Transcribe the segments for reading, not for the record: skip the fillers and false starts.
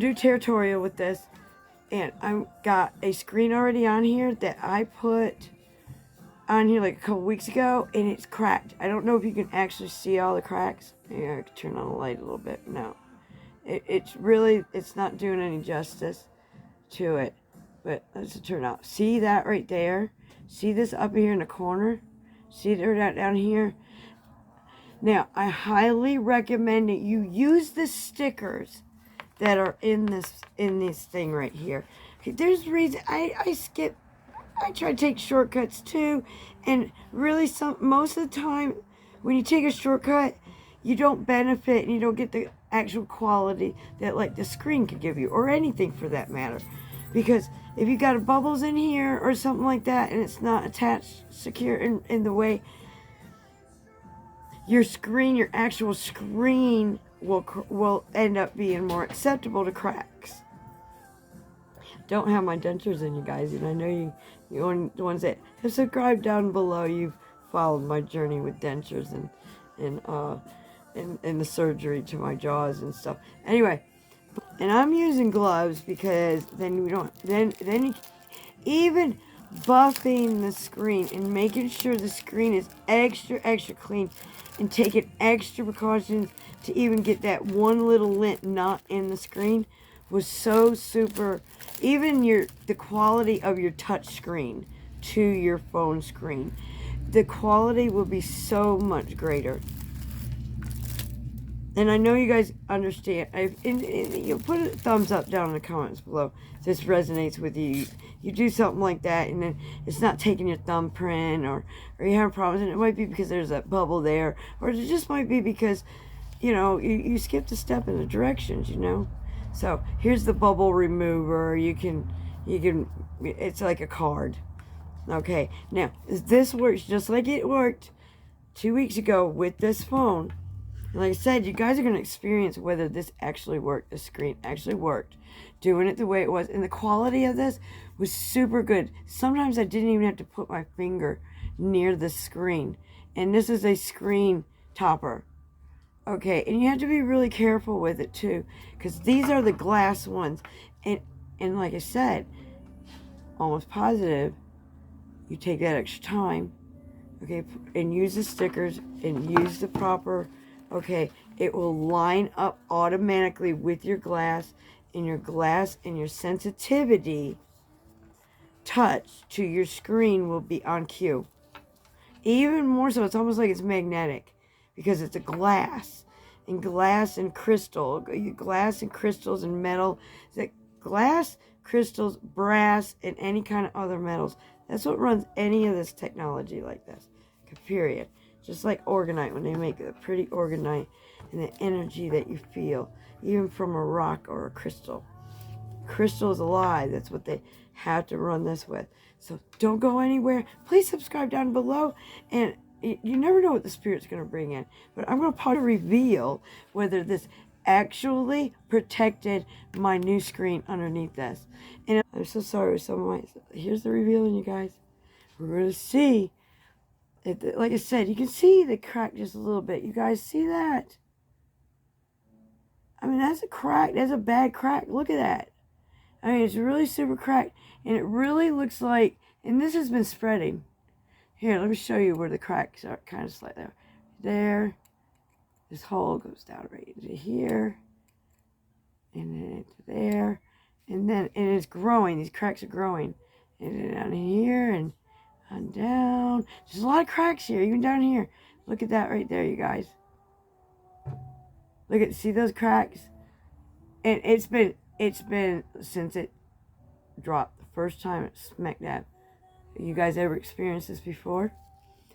do territorial with this, and I've got a screen already on here that I put on here like a couple weeks ago, and it's cracked. I don't know if you can actually see all the cracks. Maybe I could turn on the light a little bit. No, it's not doing any justice to it. But let's turn out. See that right there? See this up here in the corner? See that down here? Now, I highly recommend that you use the stickers that are in this thing right here. Okay, there's reason I skip. I try to take shortcuts too, and really most of the time when you take a shortcut, you don't benefit and you don't get the actual quality that like the screen could give you, or anything for that matter. Because if you got bubbles in here or something like that and it's not attached secure in the way, your actual screen will end up being more acceptable to cracks. Don't have my dentures in, you guys, and I know the ones that have subscribed down below, you've followed my journey with dentures and the surgery to my jaws and stuff. Anyway, and I'm using gloves because then we don't even buffing the screen and making sure the screen is extra clean and taking extra precautions to even get that one little lint not in the screen was so super. Even the quality of your touch screen to your phone screen, the quality will be so much greater. And I know you guys understand. You put a thumbs up down in the comments below if this resonates with you. You do something like that, and then it's not taking your thumbprint, or you have problems, and it might be because there's that bubble there, or it just might be because, you skipped a step in the directions, So here's the bubble remover. You can, it's like a card. Okay, now this works just like it worked 2 weeks ago with this phone. And like I said, you guys are going to experience whether this actually worked. The screen actually worked. Doing it the way it was. And the quality of this was super good. Sometimes I didn't even have to put my finger near the screen. And this is a screen topper. Okay, and you have to be really careful with it too, because these are the glass ones. And like I said, almost positive, you take that extra time, okay, and use the stickers and use the proper, okay, it will line up automatically with your glass, and your sensitivity touch to your screen will be on cue. Even more so, it's almost like it's magnetic because it's a glass and crystal, glass and crystals and metal. It's glass, crystals, brass, and any kind of other metals. That's what runs any of this technology like this. Period. Just like orgonite, when they make the pretty orgonite and the energy that you feel, even from a rock or a crystal. Crystal is alive. That's what they have to run this with. So don't go anywhere. Please subscribe down below. And you never know what the Spirit's going to bring in. But I'm going to probably reveal whether this actually protected my new screen underneath this. And I'm so sorry with some of my... Here's the revealing, you guys. We're going to see. Like I said, you can see the crack just a little bit. You guys see that? I mean, that's a crack. That's a bad crack. Look at that. I mean, it's really super cracked. And it really looks like... And this has been spreading. Here, let me show you where the cracks are kind of slightly. There. This hole goes down right into here. And then into there. And then it's growing. These cracks are growing. And then down here and on down. There's a lot of cracks here, even down here. Look at that right there, you guys. See those cracks? And it's been since it dropped the first time it smack dab. You guys ever experienced this before?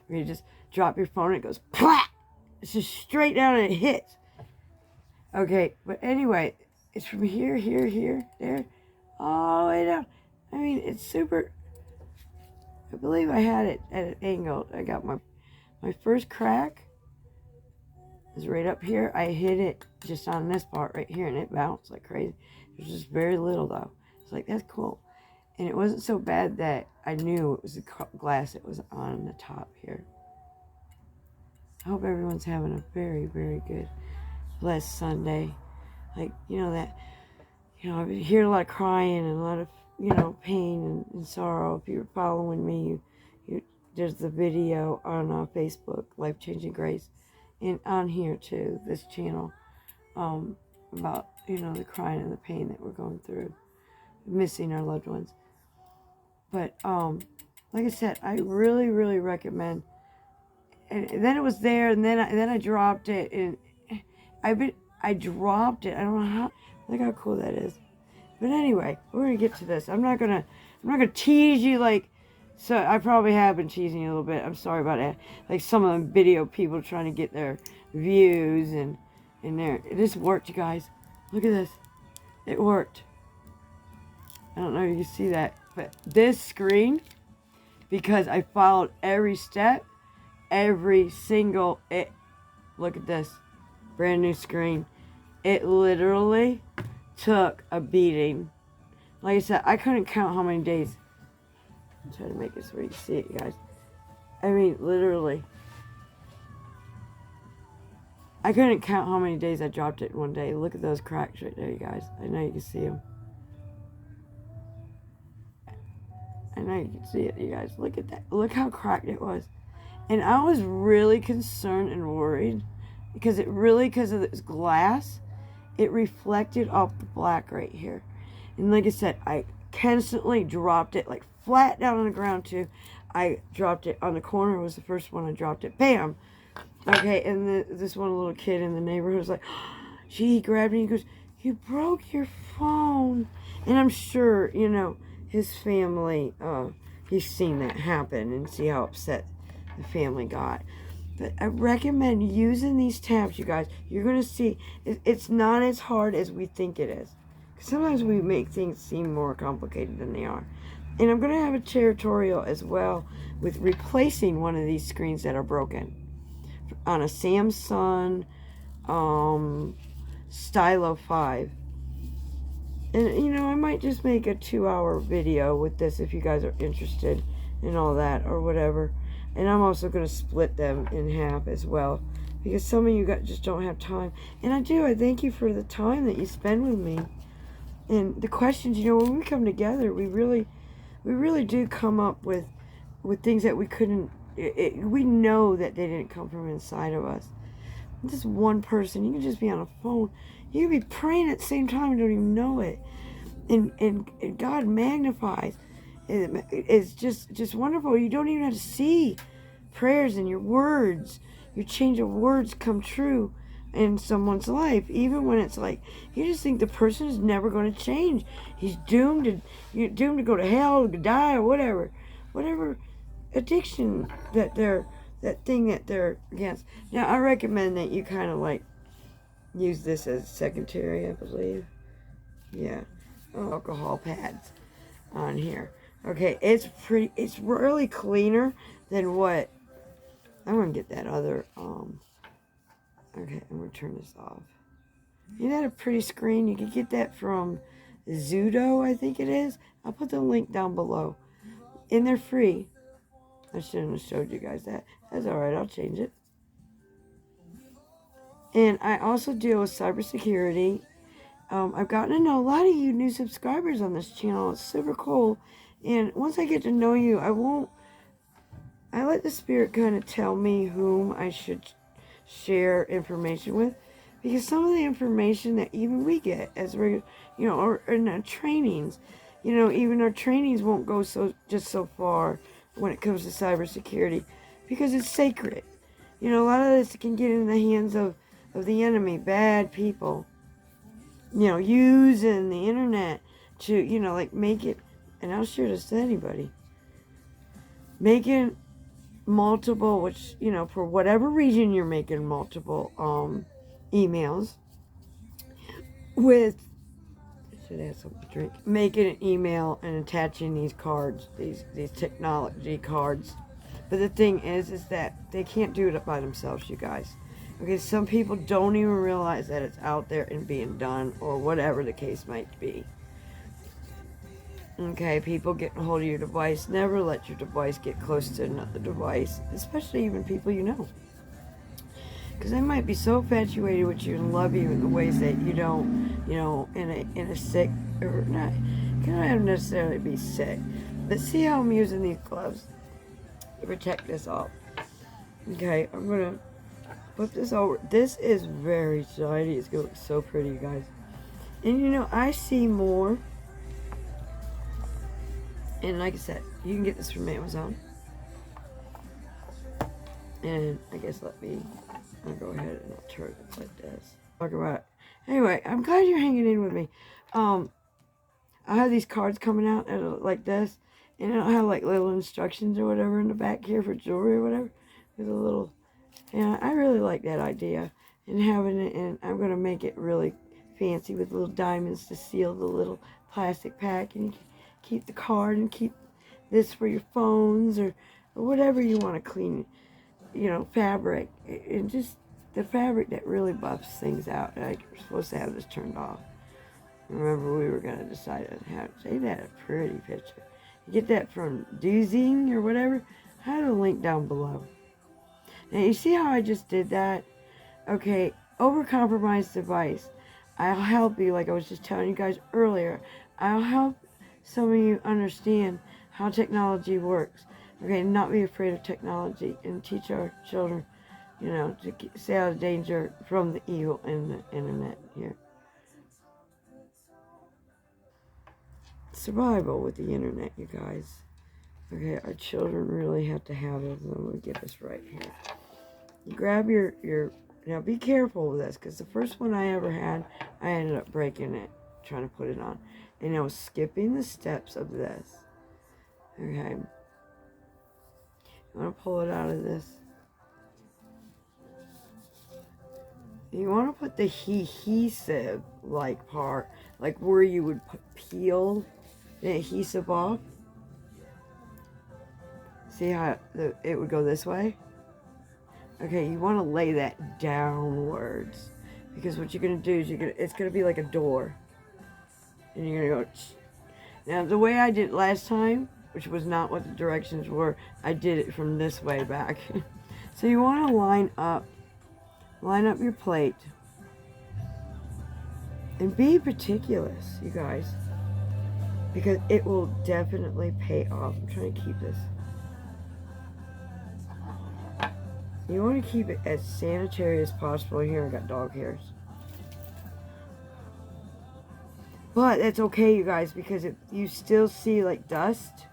Where you just drop your phone and it goes plat. It's just straight down and it hits. Okay, but anyway, it's from here, there, all the way down. I mean, it's super. I believe I had it at an angle. I got my first crack is right up here. I hit it just on this part right here, and it bounced like crazy. There's just very little though. It's like, that's cool. And it wasn't so bad that I knew it was the glass that was on the top here. I hope everyone's having a very, very good, blessed Sunday. Like, You know, I hear a lot of crying and a lot of, you know, pain and sorrow. If you're following me, there's the video on Facebook, Life Changing Grace, and on here too, this channel, about, you know, the crying and the pain that we're going through, missing our loved ones. But like I said, I really, really recommend. And then it was there, and then I dropped it, and I dropped it. I don't know how. Look how cool that is. But anyway, we're gonna get to this. I'm not gonna tease you like. So I probably have been teasing you a little bit. I'm sorry about that. Like some of the video people trying to get their views and their. This worked, you guys. Look at this. It worked. I don't know if you can see that, but this screen, because I followed every step, every single it. Look at this, brand new screen. It literally took a beating. Like I said, I couldn't count how many days. I'm trying to make it so you can see it, you guys. I mean, literally. I couldn't count how many days I dropped it in one day. Look at those cracks right there, you guys. I know you can see them. I know you can see it, you guys. Look at that. Look how cracked it was. And I was really concerned and worried because because of this glass, it reflected off the black right here. And like I said, I constantly dropped it like flat down on the ground too. I dropped it on the corner, was the first one I dropped it. Bam! Okay, and this one little kid in the neighborhood was like, he grabbed me, he goes, "You broke your phone." And I'm sure, you know, his family, he's seen that happen and see how upset the family got. But I recommend using these tabs, you guys. You're going to see it's not as hard as we think it is. Sometimes we make things seem more complicated than they are. And I'm going to have a tutorial as well with replacing one of these screens that are broken on a Samsung Stylo 5. And, you know, I might just make a 2-hour video with this if you guys are interested in all that or whatever. And I'm also going to split them in half as well, because some of you guys just don't have time. And I thank you for the time that you spend with me. And the questions, you know, when we come together, we really do come up with things that we couldn't, we know that they didn't come from inside of us. Just one person, you can just be on a phone. You can be praying at the same time and don't even know it. And God magnifies. It's just wonderful. You don't even have to see prayers in your words. Your change of words come true in someone's life, even when it's like you just think the person is never going to change. He's doomed to go to hell, to die, or whatever addiction that thing that they're against. Now I recommend that you kind of like use this as secondary, I believe. Yeah, alcohol pads on here. Okay, it's really cleaner than what, I'm going to get that other, okay, I'm going to turn this off. Isn't that a pretty screen? You can get that from Zudo, I think it is. I'll put the link down below. And they're free. I shouldn't have showed you guys that. That's alright, I'll change it. And I also deal with cybersecurity. I've gotten to know a lot of you new subscribers on this channel. It's super cool. And once I get to know you, I let the Spirit kind of tell me whom I should share information with. Because some of the information that even we get as regular, you know, or in our trainings, you know, even our trainings won't go just so far when it comes to cybersecurity. Because it's sacred. You know, a lot of this can get in the hands of the enemy, bad people. You know, using the internet to, you know, like make it, and I'll share this to anybody, making multiple, which, you know, for whatever reason you're making multiple emails with, I should have something to drink, making an email and attaching these cards, these technology cards. But the thing is that they can't do it by themselves, you guys. Okay, some people don't even realize that it's out there and being done, or whatever the case might be. Okay, people get a hold of your device. Never let your device get close to another device, especially even people you know. Because they might be so infatuated with you and love you in the ways that you don't, in a sick, or not, can't necessarily be sick. But see how I'm using these gloves to protect this off. Okay, I'm going to put this over. This is very shiny. It's going to look so pretty, you guys. And I see more. And like I said, you can get this from Amazon. And I guess I'll go ahead and I'll turn it like this. Talk about it. Anyway, I'm glad you're hanging in with me. I have these cards coming out that are like this. And I don't have like little instructions or whatever in the back here for jewelry or whatever. With a little, I really like that idea. And having it, and I'm going to make it really fancy with little diamonds to seal the little plastic pack. And you can keep the card and keep this for your phones or whatever you want to clean, fabric. And just the fabric that really buffs things out. Like, we're supposed to have this turned off. Remember, we were going to decide on how to say that. A pretty picture. You get that from Doozing or whatever. I have a link down below. Now, you see how I just did that? Okay, overcompromised device. I'll help you, like I was just telling you guys earlier. I'll help some of you understand how technology works. Okay, not be afraid of technology and teach our children, to stay out of danger from the evil in the internet here. Survival with the internet, you guys. Okay, our children really have to have it. I'm going to get this right here. You grab your, now be careful with this, because the first one I ever had, I ended up breaking it, trying to put it on. And I was skipping the steps of this. Okay. I'm going to pull it out of this. You want to put the adhesive-like part, like where you would peel the adhesive off. See how it would go this way? Okay, you want to lay that downwards. Because what you're going to do is it's going to be like a door. And you're going to go... Now, the way I did it last time, which was not what the directions were, I did it from this way back. So you want to line up your plate. And be meticulous, you guys. Because it will definitely pay off. I'm trying to keep this. You want to keep it as sanitary as possible. Here, I got dog hairs. But that's okay, you guys, because if you still see like dust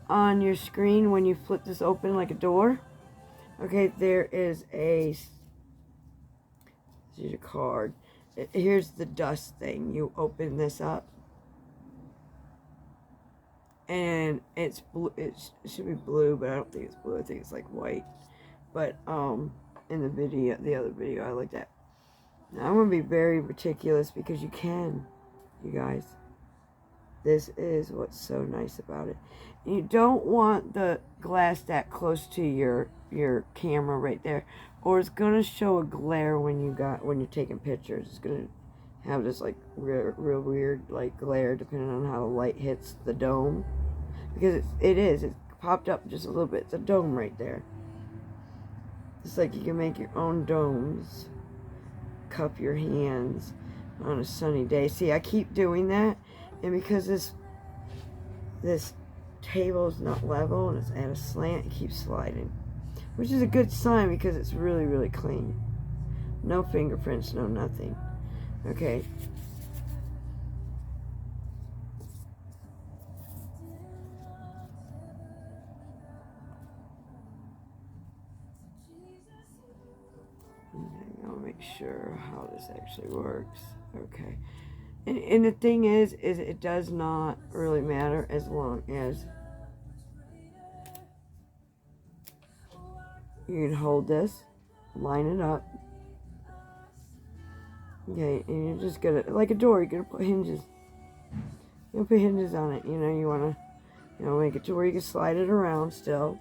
on your screen when you flip this open like a door, okay, there is a, here's your card. Here's the dust thing. You open this up. And it's blue. It should be blue, but I don't think it's blue. I think it's like white. But in the other video I looked at. Now I'm gonna be very meticulous because you can, you guys. This is what's so nice about it. You don't want the glass that close to your camera right there, or it's gonna show a glare when you're taking pictures. It's gonna have this like real weird like glare depending on how the light hits the dome. Because it popped up just a little bit. It's a dome right there. It's like you can make your own domes. Cup your hands on a sunny day. See, I keep doing that, and because this table is not level and it's at a slant, it keeps sliding, which is a good sign because it's really, really clean. No fingerprints, no nothing. Okay. I'll make sure how this actually works. Okay. And the thing is it does not really matter as long as you can hold this, line it up. Okay, and you're just gonna, like a door, you're gonna put hinges. You'll put hinges on it. You wanna, make it to where you can slide it around still.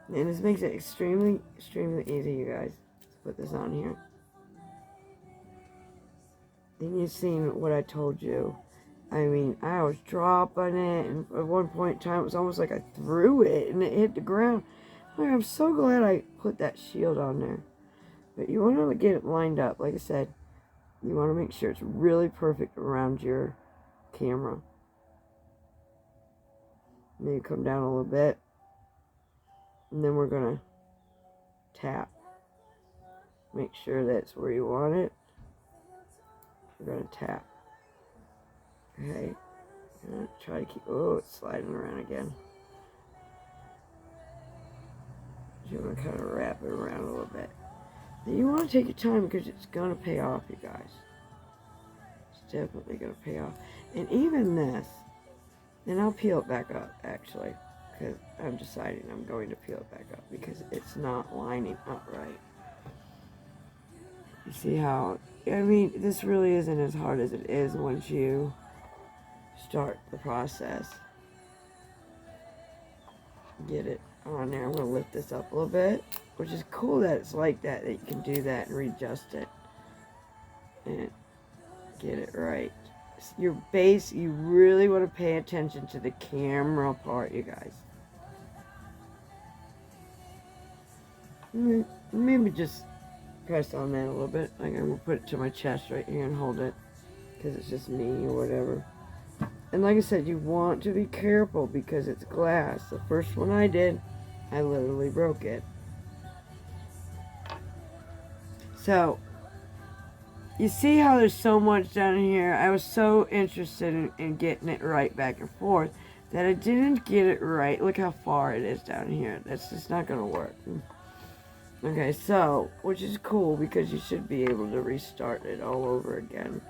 And this makes it extremely, extremely easy, you guys. Let's put this on here. And you've seen what I told you. I mean, I was dropping it, and at one point in time, it was almost like I threw it, and it hit the ground. Like, I'm so glad I put that shield on there. But you want to get it lined up. Like I said, you want to make sure it's really perfect around your camera. Maybe come down a little bit. And then we're going to tap. Make sure that's where you want it. We're going to tap. Okay. I'm going to try to keep... Oh, it's sliding around again. You want to kind of wrap it around a little bit. Then you want to take your time because it's going to pay off, you guys. It's definitely going to pay off. And even this, and I'll peel it back up, actually, because I'm deciding I'm going to peel it back up because it's not lining up right. You see how, I mean, this really isn't as hard as it is once you start the process. Get it on there. I'm going to lift this up a little bit, which is cool that it's like that you can do that and readjust it and get it right. Your base, you really want to pay attention to the camera part, you guys. Maybe just press on that a little bit. Like I'm going to put it to my chest right here and hold it because it's just me or whatever. And like I said, you want to be careful because it's glass. The first one I did, I literally broke it. So, you see how there's so much down here? I was so interested in getting it right back and forth that I didn't get it right. Look how far it is down here. That's just not going to work. Okay, so, which is cool because you should be able to restart it all over again.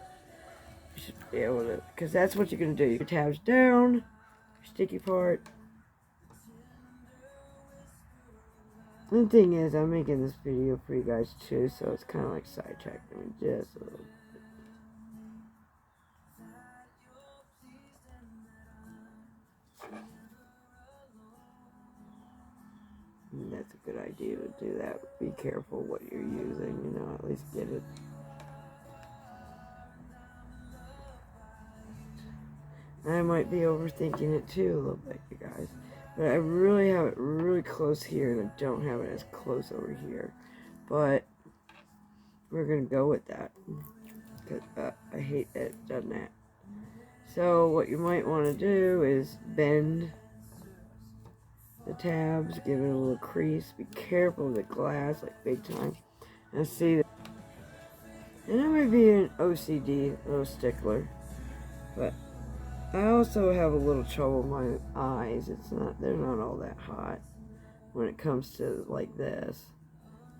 You should be able to, because that's what you're going to do. Your tabs down, sticky part. The thing is, I'm making this video for you guys too, so it's kind of like sidetracking me just a little bit. And that's a good idea to do that. Be careful what you're using, you know, at least get it. I might be overthinking it too a little bit, you guys. But I really have it really close here, and I don't have it as close over here. But we're going to go with that. Because I hate that it's done that. So what you might want to do is bend the tabs, give it a little crease. Be careful of the glass, like big time. And see that. And I might be an OCD, a little stickler. But I also have a little trouble with my eyes. They're not all that hot when it comes to like this.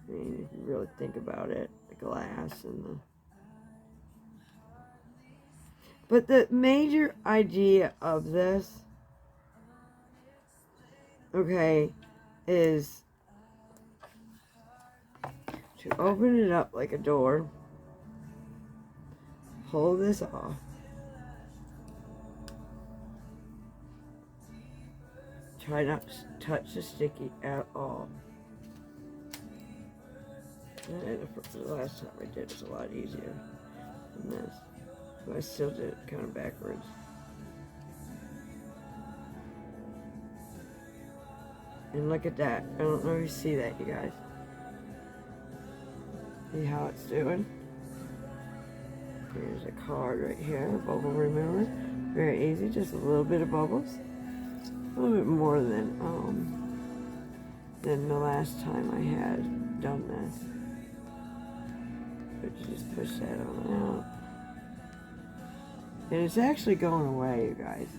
I mean, if you really think about it, the glass and the... But the major idea of this, okay, is to open it up like a door, pull this off, try not to touch the sticky at all. And the last time I did it was a lot easier than this. But I still did it kind of backwards. And look at that. I don't know if you see that, you guys. See how it's doing? Here's a card right here, bubble remover. Very easy, just a little bit of bubbles. A little bit more than the last time I had done this. But you just push that on out. And it's actually going away, you guys.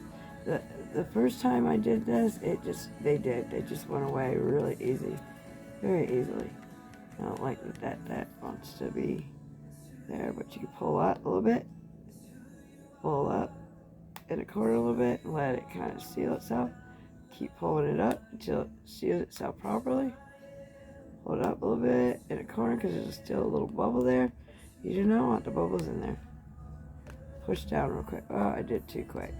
The first time I did this, they just went away really easy. Very easily. I don't like that wants to be there, but you can pull out a little bit. Pull up in a corner a little bit and let it kind of seal itself. Keep pulling it up until it seals itself properly. Pull it up a little bit in a corner because there's still a little bubble there. You do not want the bubbles in there. Push down real quick. Oh, I did too quick.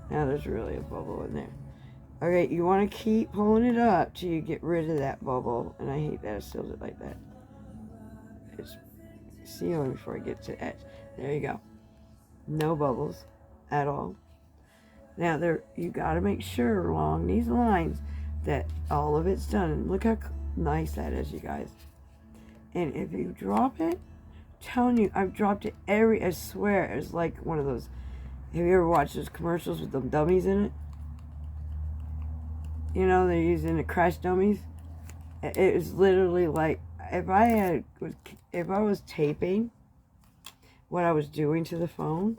Now there's really a bubble in there. Okay, you want to keep pulling it up till you get rid of that bubble. And I hate that it seals it like that. It's sealing before it gets to the edge. There you go. No bubbles at all. Now you got to make sure along these lines that all of it's done. And look how nice that is, you guys. And if you drop it, I'm telling you, I've dropped it I swear, it's like one of those, have you ever watched those commercials with them dummies in it? You know, they're using the crash dummies. It was literally like, if I was taping what I was doing to the phone,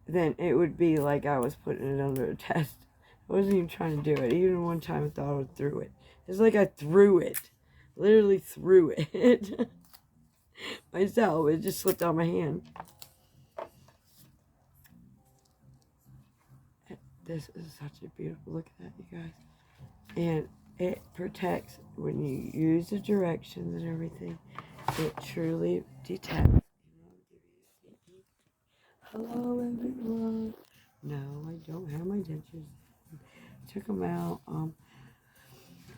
then it would be like I was putting it under a test. I wasn't even trying to do it. Even one time I thought I threw it. It's like I threw it. Literally threw it. Myself. It just slipped out of my hand. This is such a beautiful, look at that, you guys. And it protects, when you use the directions and everything, it truly detects. Hello, everyone. No, I don't have my dentures. I took them out.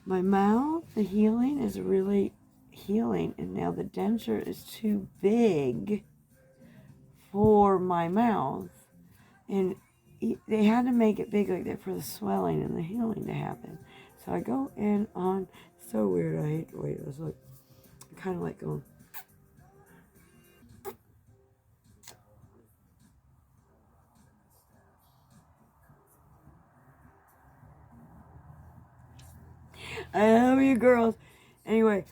My mouth, the healing is really healing, and now the denture is too big for my mouth, and they had to make it big like that for the swelling and the healing to happen. So I go in on, so weird, I hate the way it was like, kind of like going, I love you girls. Anyway,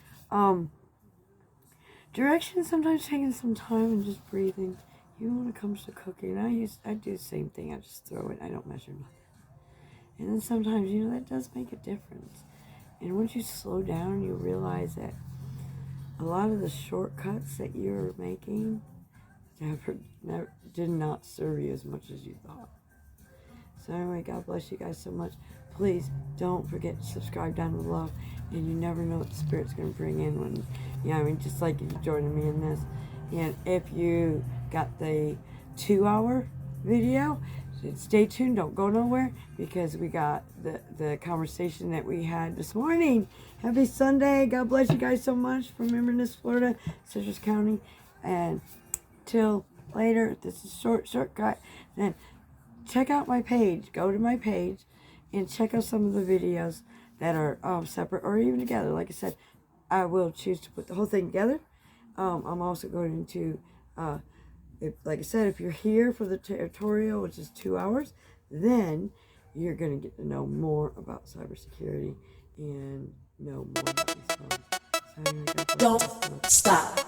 directions sometimes taking some time and just breathing. Even when it comes to cooking, I do the same thing. I just throw it. I don't measure nothing. And then sometimes, you know, that does make a difference. And once you slow down, you realize that a lot of the shortcuts that you're making did not serve you as much as you thought. So anyway, God bless you guys so much. Please don't forget to subscribe down below. And you never know what the Spirit's going to bring in when, you know, I mean, just like if you joining me in this. And if you got the 2-hour video, stay tuned. Don't go nowhere, because we got the conversation that we had this morning. Happy Sunday. God bless you guys so much from Inverness, Florida, Citrus County. And till later, this is shortcut. Then check out my page. Go to my page and check out some of the videos that are separate or even together. Like I said, I will choose to put the whole thing together. I'm also going to, like I said, if you're here for the tutorial, which is 2 hours, then you're going to get to know more about cybersecurity and know more about these phones. So anyway, don't stop.